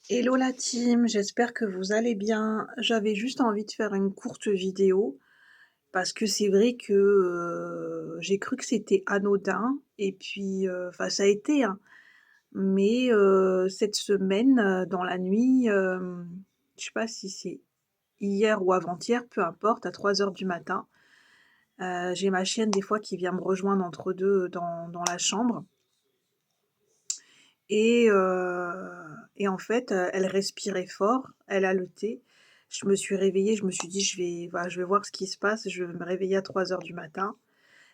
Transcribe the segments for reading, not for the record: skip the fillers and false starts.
Hello la team, j'espère que vous allez bien. J'avais juste envie de faire une courte vidéo parce que c'est vrai que j'ai cru que c'était anodin et puis, enfin ça a été, hein, mais cette semaine, dans la nuit, je sais pas si c'est hier ou avant-hier, peu importe, à 3 heures du matin, j'ai ma chienne des fois qui vient me rejoindre entre 2 dans la chambre et en fait, elle respirait fort, elle haletait. Je me suis réveillée, je me suis dit: je vais voir ce qui se passe, je vais me réveiller à 3 heures du matin»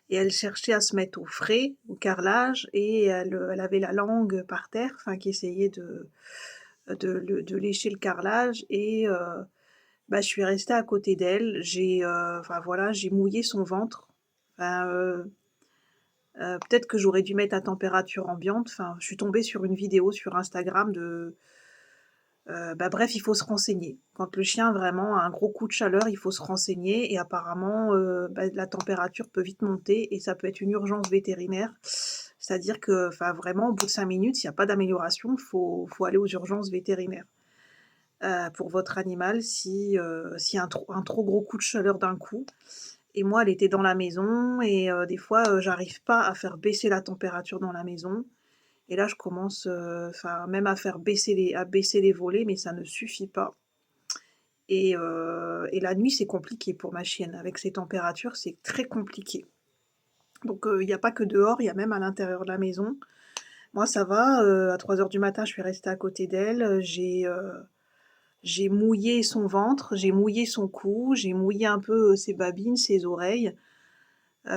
et elle cherchait à se mettre au frais, au carrelage et elle avait la langue par terre, enfin qui essayait de lécher le carrelage et bah, je suis restée à côté d'elle. Enfin voilà, j'ai mouillé son ventre. Enfin, peut-être que j'aurais dû mettre à température ambiante. Enfin, je suis tombée sur une vidéo sur Instagram de bah, bref, il faut se renseigner. Quand le chien vraiment a un gros coup de chaleur, il faut se renseigner et apparemment, bah, la température peut vite monter et ça peut être une urgence vétérinaire. C'est-à-dire que, enfin vraiment au bout de 5 minutes, s'il y a pas d'amélioration, faut aller aux urgences vétérinaires, pour votre animal s'il y a un trop gros coup de chaleur d'un coup. Et moi, elle était dans la maison et des fois, j'arrive pas à faire baisser la température dans la maison. Et là, je commence, enfin, même à baisser les volets, mais ça ne suffit pas. Et la nuit, c'est compliqué pour ma chienne. Avec ces températures, c'est très compliqué. Donc, il y a pas que dehors, il y a même à l'intérieur de la maison. Moi, ça va, à 3 heures du matin, je suis restée à côté d'elle, j'ai mouillé son ventre, j'ai mouillé son cou, j'ai mouillé un peu, ses babines, ses oreilles. Elle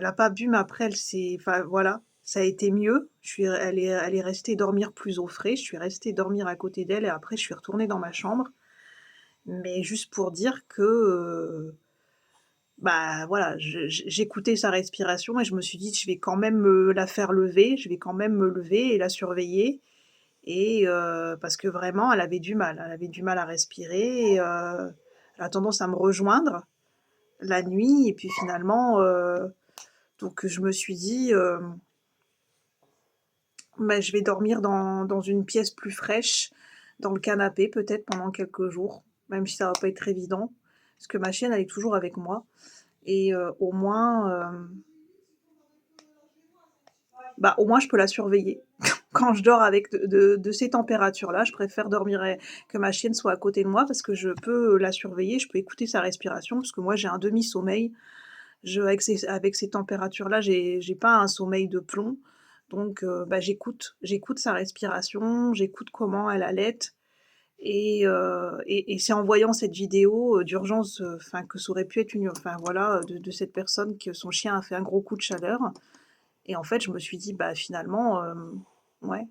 a pas bu, mais après elle s'est enfin voilà, ça a été mieux. Elle est restée dormir plus au frais. Je suis restée dormir à côté d'elle et après je suis retournée dans ma chambre. Mais juste pour dire que, bah, voilà, j'écoutais sa respiration et je me suis dit: «Je vais quand même me la faire lever, je vais quand même me lever et la surveiller» et parce que vraiment elle avait du mal à respirer et elle a tendance à me rejoindre la nuit et puis finalement, donc je me suis dit, bah, je vais dormir dans une pièce plus fraîche, dans le canapé peut-être pendant quelques jours, même si ça va pas être évident. Parce que ma chienne, elle est toujours avec moi et au moins, bah, au moins je peux la surveiller. Quand je dors avec de ces températures-là, je préfère dormir que ma chienne soit à côté de moi parce que je peux la surveiller, je peux écouter sa respiration parce que moi j'ai un demi-sommeil. Avec ces températures-là, j'ai pas un sommeil de plomb, donc bah, j'écoute sa respiration, j'écoute comment elle halète et c'est en voyant cette vidéo, d'urgence, enfin que ça aurait pu être une enfin voilà, de cette personne que son chien a fait un gros coup de chaleur et en fait, je me suis dit: «Bah, finalement, ouais».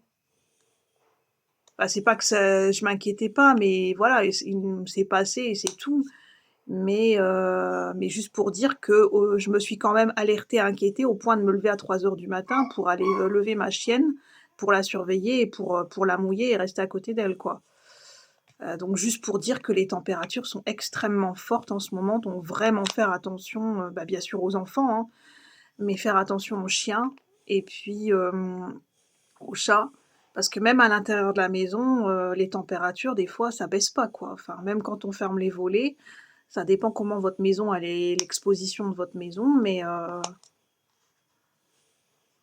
Bah, c'est pas que ça je m'inquiétais pas, mais voilà et c'est passé et c'est tout. Mais juste pour dire que, je me suis quand même alertée, inquiétée au point de me lever à 3 heures du matin pour aller, lever ma chienne, pour la surveiller et pour la mouiller et rester à côté d'elle, quoi. Donc juste pour dire que les températures sont extrêmement fortes en ce moment, donc vraiment faire attention, bah, bien sûr aux enfants, hein, mais faire attention aux chiens et puis, aux chats. Parce que même à l'intérieur de la maison, les températures des fois ça baisse pas, quoi. Enfin, même quand on ferme les volets, ça dépend comment votre maison elle est l'exposition de votre maison, mais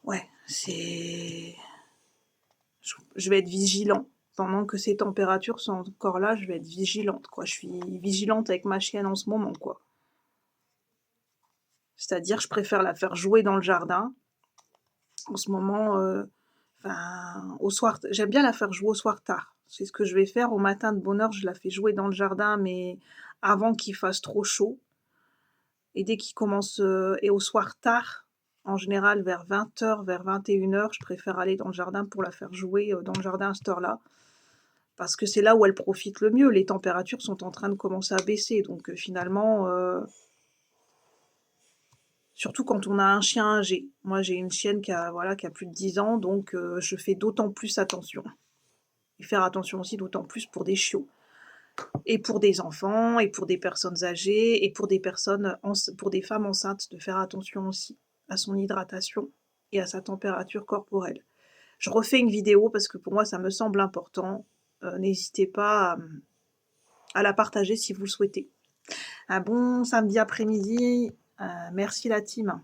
ouais, c'est je vais être vigilant. Pendant que ces températures sont encore là, je vais être vigilante, quoi. Je suis vigilante avec ma chienne en ce moment, quoi. C'est-à-dire, je préfère la faire jouer dans le jardin. En ce moment, enfin, au soir j'aime bien la faire jouer au soir tard. C'est ce que je vais faire. Au matin de bonne heure, je la fais jouer dans le jardin, mais avant qu'il fasse trop chaud. Et dès qu'il commence, et au soir tard, en général vers 20 heures, vers 21 heures, je préfère aller dans le jardin pour la faire jouer, dans le jardin à cette heure-là. Parce que c'est là où elle profite le mieux. Les températures sont en train de commencer à baisser, donc finalement, surtout quand on a un chien âgé. Moi, j'ai une chienne voilà, qui a plus de 10 ans, donc je fais d'autant plus attention. Et faire attention aussi d'autant plus pour des chiots et pour des enfants et pour des personnes âgées et pour des personnes pour des femmes enceintes, de faire attention aussi à son hydratation et à sa température corporelle. je refais une vidéo parce que pour moi ça me semble important. N'hésitez pas à la partager si vous le souhaitez. Un bon samedi après-midi, merci la team.